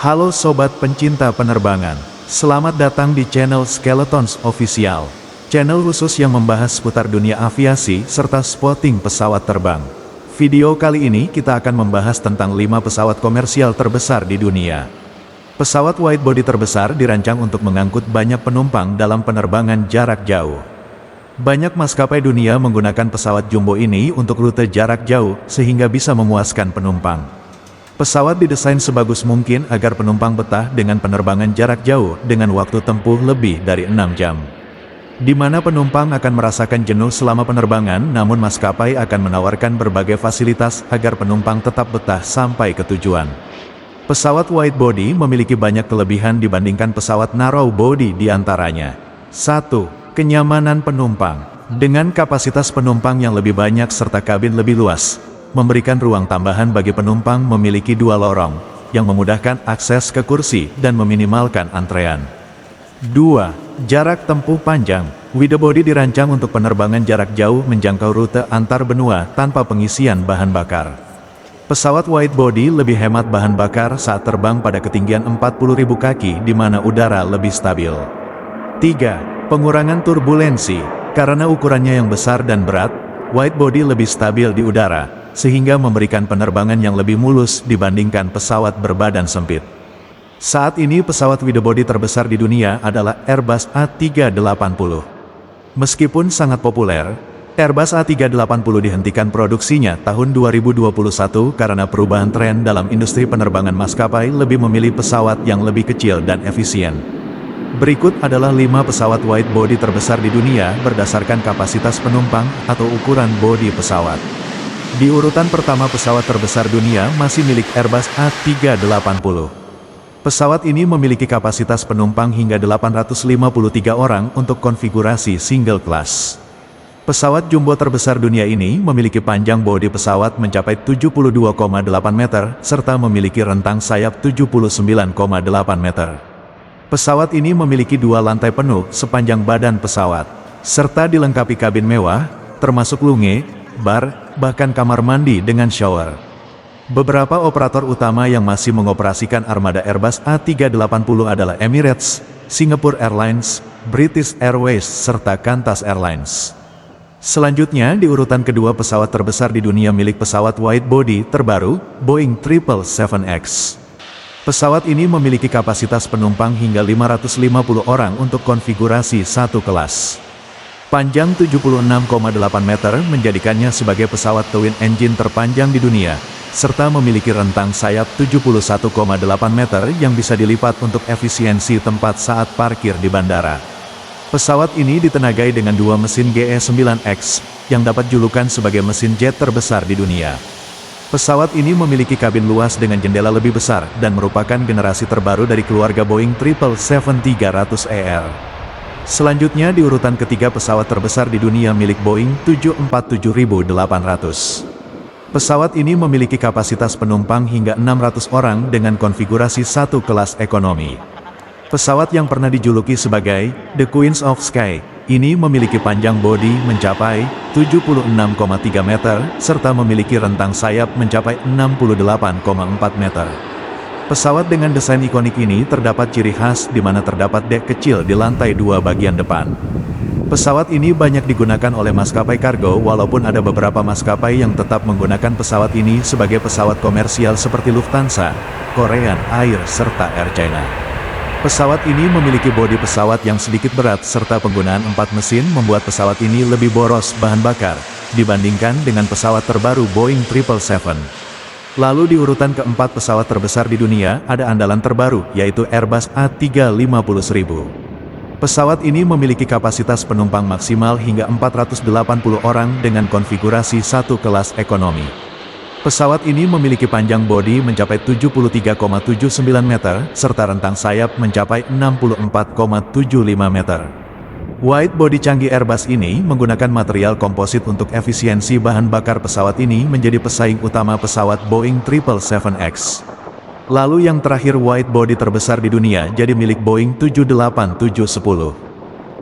Halo sobat pencinta penerbangan, selamat datang di channel Skeletons Official, channel khusus yang membahas seputar dunia aviasi serta spotting pesawat terbang. Video kali ini kita akan membahas tentang 5 pesawat komersial terbesar di dunia. Pesawat widebody terbesar dirancang untuk mengangkut banyak penumpang dalam penerbangan jarak jauh. Banyak maskapai dunia menggunakan pesawat jumbo ini untuk rute jarak jauh sehingga bisa memuaskan penumpang. Pesawat didesain sebagus mungkin agar penumpang betah dengan penerbangan jarak jauh dengan waktu tempuh lebih dari 6 jam. Di mana penumpang akan merasakan jenuh selama penerbangan, namun maskapai akan menawarkan berbagai fasilitas agar penumpang tetap betah sampai ke tujuan. Pesawat widebody memiliki banyak kelebihan dibandingkan pesawat narrow body di antaranya. 1. Kenyamanan penumpang. Dengan kapasitas penumpang yang lebih banyak serta kabin lebih luas, memberikan ruang tambahan bagi penumpang memiliki 2 lorong, yang memudahkan akses ke kursi dan meminimalkan antrean. 2. Jarak tempuh panjang. Widebody dirancang untuk penerbangan jarak jauh menjangkau rute antar benua tanpa pengisian bahan bakar. Pesawat widebody lebih hemat bahan bakar saat terbang pada ketinggian 40.000 kaki di mana udara lebih stabil. 3. Pengurangan turbulensi. Karena ukurannya yang besar dan berat, widebody lebih stabil di udara, sehingga memberikan penerbangan yang lebih mulus dibandingkan pesawat berbadan sempit. Saat ini pesawat widebody terbesar di dunia adalah Airbus A380. Meskipun sangat populer, Airbus A380 dihentikan produksinya tahun 2021 karena perubahan tren dalam industri penerbangan. Maskapai lebih memilih pesawat yang lebih kecil dan efisien. Berikut adalah 5 pesawat widebody terbesar di dunia berdasarkan kapasitas penumpang atau ukuran bodi pesawat. Di urutan pertama, pesawat terbesar dunia masih milik Airbus A380. Pesawat ini memiliki kapasitas penumpang hingga 853 orang untuk konfigurasi single class. Pesawat jumbo terbesar dunia ini memiliki panjang bodi pesawat mencapai 72,8 meter, serta memiliki rentang sayap 79,8 meter. Pesawat ini memiliki 2 lantai penuh sepanjang badan pesawat, serta dilengkapi kabin mewah, termasuk lunge, bar, bahkan kamar mandi dengan shower. Beberapa operator utama yang masih mengoperasikan armada Airbus A380 adalah Emirates, Singapore Airlines, British Airways, serta Qantas Airlines. Selanjutnya di urutan kedua, pesawat terbesar di dunia milik pesawat widebody terbaru, Boeing 777X. Pesawat ini memiliki kapasitas penumpang hingga 550 orang untuk konfigurasi satu kelas. Panjang 76,8 meter menjadikannya sebagai pesawat twin engine terpanjang di dunia, serta memiliki rentang sayap 71,8 meter yang bisa dilipat untuk efisiensi tempat saat parkir di bandara. Pesawat ini ditenagai dengan 2 mesin GE9X, yang dapat julukan sebagai mesin jet terbesar di dunia. Pesawat ini memiliki kabin luas dengan jendela lebih besar dan merupakan generasi terbaru dari keluarga Boeing 777-300ER. Selanjutnya di urutan ketiga, pesawat terbesar di dunia milik Boeing 747-800. Pesawat ini memiliki kapasitas penumpang hingga 600 orang dengan konfigurasi satu kelas ekonomi. Pesawat yang pernah dijuluki sebagai The Queens of Sky, ini memiliki panjang bodi mencapai 76,3 meter, serta memiliki rentang sayap mencapai 68,4 meter. Pesawat dengan desain ikonik ini terdapat ciri khas di mana terdapat dek kecil di lantai 2 bagian depan. Pesawat ini banyak digunakan oleh maskapai kargo, walaupun ada beberapa maskapai yang tetap menggunakan pesawat ini sebagai pesawat komersial seperti Lufthansa, Korean Air, serta Air China. Pesawat ini memiliki bodi pesawat yang sedikit berat serta penggunaan 4 mesin membuat pesawat ini lebih boros bahan bakar dibandingkan dengan pesawat terbaru Boeing 777. Lalu di urutan keempat pesawat terbesar di dunia ada andalan terbaru, yaitu Airbus A350-1000. Pesawat ini memiliki kapasitas penumpang maksimal hingga 480 orang dengan konfigurasi satu kelas ekonomi. Pesawat ini memiliki panjang bodi mencapai 73,79 meter, serta rentang sayap mencapai 64,75 meter. Wide body canggih Airbus ini menggunakan material komposit untuk efisiensi bahan bakar. Pesawat ini menjadi pesaing utama pesawat Boeing 777X. Lalu yang terakhir, wide body terbesar di dunia jadi milik Boeing 787-10.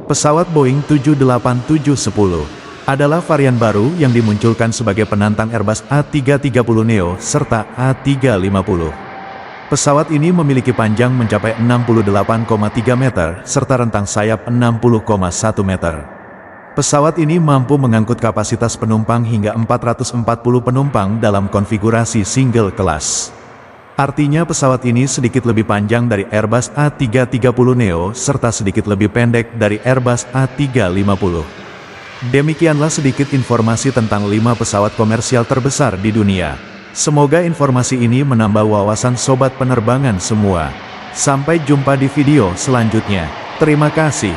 Pesawat Boeing 787-10 adalah varian baru yang dimunculkan sebagai penantang Airbus A330neo serta A350. Pesawat ini memiliki panjang mencapai 68,3 meter, serta rentang sayap 60,1 meter. Pesawat ini mampu mengangkut kapasitas penumpang hingga 440 penumpang dalam konfigurasi single kelas. Artinya pesawat ini sedikit lebih panjang dari Airbus A330neo serta sedikit lebih pendek dari Airbus A350. Demikianlah sedikit informasi tentang 5 pesawat komersial terbesar di dunia. Semoga informasi ini menambah wawasan sobat penerbangan semua. Sampai jumpa di video selanjutnya. Terima kasih.